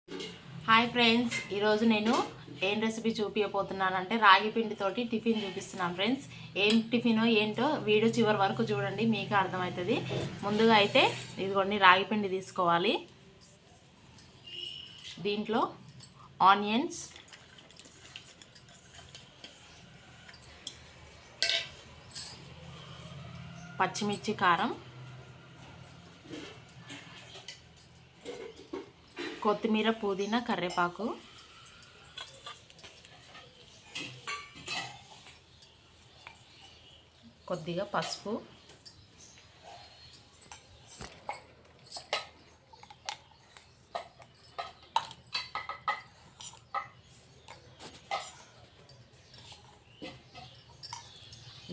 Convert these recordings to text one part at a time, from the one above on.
Hi friends, ఈరోజు నేను ఏం రెసిపీ చూపించబోతున్నానంటే రాగి పిండితోటి టిఫిన్ చూపిస్తున్నాను ఫ్రెండ్స్. ఏం టిఫినో ఏంటో వీడియో చివరి వరకు చూడండి, మీకు అర్థమవుతుంది. ముందుగా అయితే ఇదిగోండి రాగి పిండి తీసుకోవాలి. దీంట్లో ఆనియన్స్, పచ్చిమిర్చి, కారం, కొత్తిమీర, పుదీనా, కరివేపాకు, కొద్దిగా పసుపు,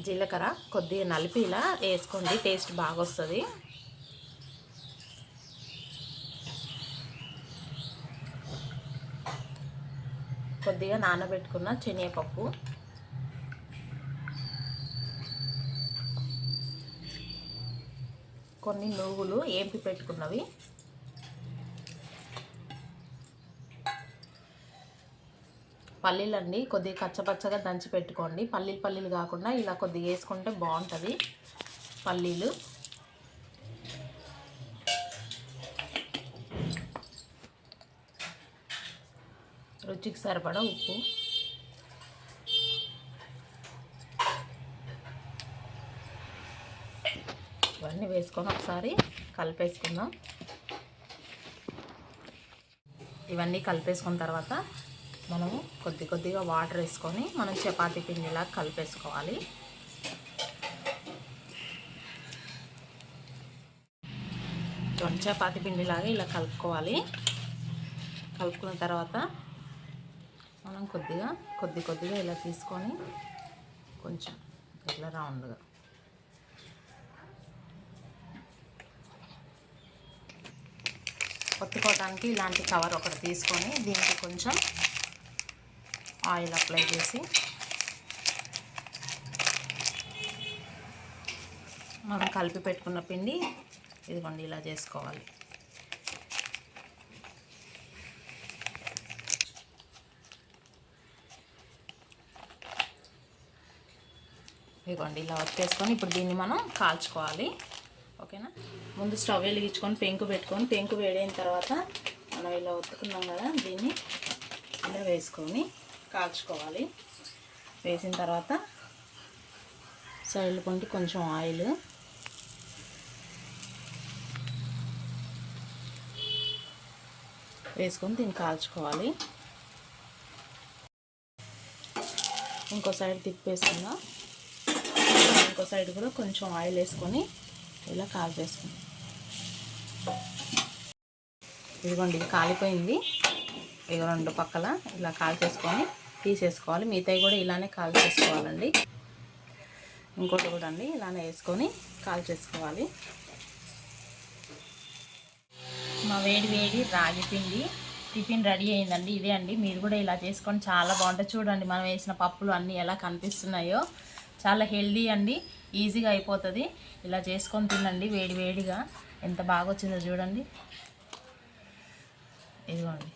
జీలకర్ర కొద్దిగా నలిపి ఇలా వేసుకోండి, టేస్ట్ బాగా వస్తుంది. కొద్దిగా నానబెట్టుకున్న శనగపప్పు, కొన్ని నువ్వులు ఏంపి పెట్టుకున్నవి, పల్లీలండి కొద్దిగా కచ్చపచ్చగా దంచి పెట్టుకోండి. పల్లీలు కాకుండా ఇలా కొద్దిగా వేసుకుంటే బాగుంటుంది. పల్లీలు, రుచికి సరిపడా ఉప్పు, ఇవన్నీ వేసుకొని ఒకసారి కలిపేసుకుందాం. ఇవన్నీ కలిపేసుకున్న తర్వాత మనము కొద్దిగా వాటర్ వేసుకొని మనం చపాతీ పిండిలా కలిపేసుకోవాలి. చపాతీ పిండిలాగా ఇలా కలుపుకోవాలి. కలుపుకున్న తర్వాత మనం కొద్దిగా ఇలా తీసుకొని కొంచెం ఇట్లా రౌండ్గా కొట్టుకోవడానికి ఇలాంటి కవర్ ఒకటి తీసుకొని దీనికి కొంచెం ఆయిల్ అప్లై చేసి మనం కలిపి పెట్టుకున్న పిండి ఇదిగోండి ఇలా చేసుకోవాలి. ఇదిగోండి ఇలా వచ్చేసుకొని ఇప్పుడు దీన్ని మనం కాల్చుకోవాలి. ఓకేనా, ముందు స్టవ్ వెలిగించుకొని పెంకు పెట్టుకొని పెంకు వేడైన తర్వాత మనం ఇలా ఒత్తుకున్నాం కదా, దీన్ని ఇలా వేసుకొని కాల్చుకోవాలి. వేసిన తర్వాత సైడ్లు కొంటే కొంచెం ఆయిల్ వేసుకొని దీన్ని కాల్చుకోవాలి. ఇంకో సైడ్ తిప్పేసుకుందాం. ఇంకో సైడ్ కూడా కొంచెం ఆయిల్ వేసుకొని ఇలా కాల్చేసుకుందాం. ఇదిగోండి ఇది కాలిపోయింది. ఇక రెండు పక్కల ఇలా కాల్చేసుకొని తీసేసుకోవాలి. మిగతాయి కూడా ఇలానే కాల్చేసుకోవాలండి. ఇంకోటి కూడా అండి ఇలానే వేసుకొని కాల్చేసుకోవాలి. మా వేడి రాగి పిండి టిఫిన్ రెడీ అయిందండి. ఇదే అండి, మీరు కూడా ఇలా చేసుకొని చాలా బాగుంటుంది. చూడండి మనం వేసిన పప్పులు అన్నీ ఎలా కనిపిస్తున్నాయో. చాలా హెల్దీ అండి, ఈజీగా అయిపోతుంది. ఇలా చేసుకొని తినండి వేడిగా. ఎంత బాగా వచ్చిందో చూడండి. ఇదిగోండి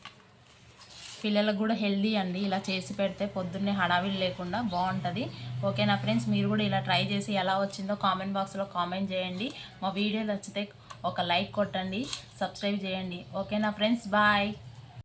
పిల్లలకు కూడా హెల్దీ అండి, ఇలా చేసి పెడితే పొద్దున్నే హడావిడి లేకుండా బాగుంటుంది. ఓకేనా ఫ్రెండ్స్, మీరు కూడా ఇలా ట్రై చేసి ఎలా వచ్చిందో కామెంట్ బాక్స్లో కామెంట్ చేయండి. మా వీడియో నచ్చితే ఒక లైక్ కొట్టండి, సబ్స్క్రైబ్ చేయండి. ఓకేనా ఫ్రెండ్స్, బాయ్.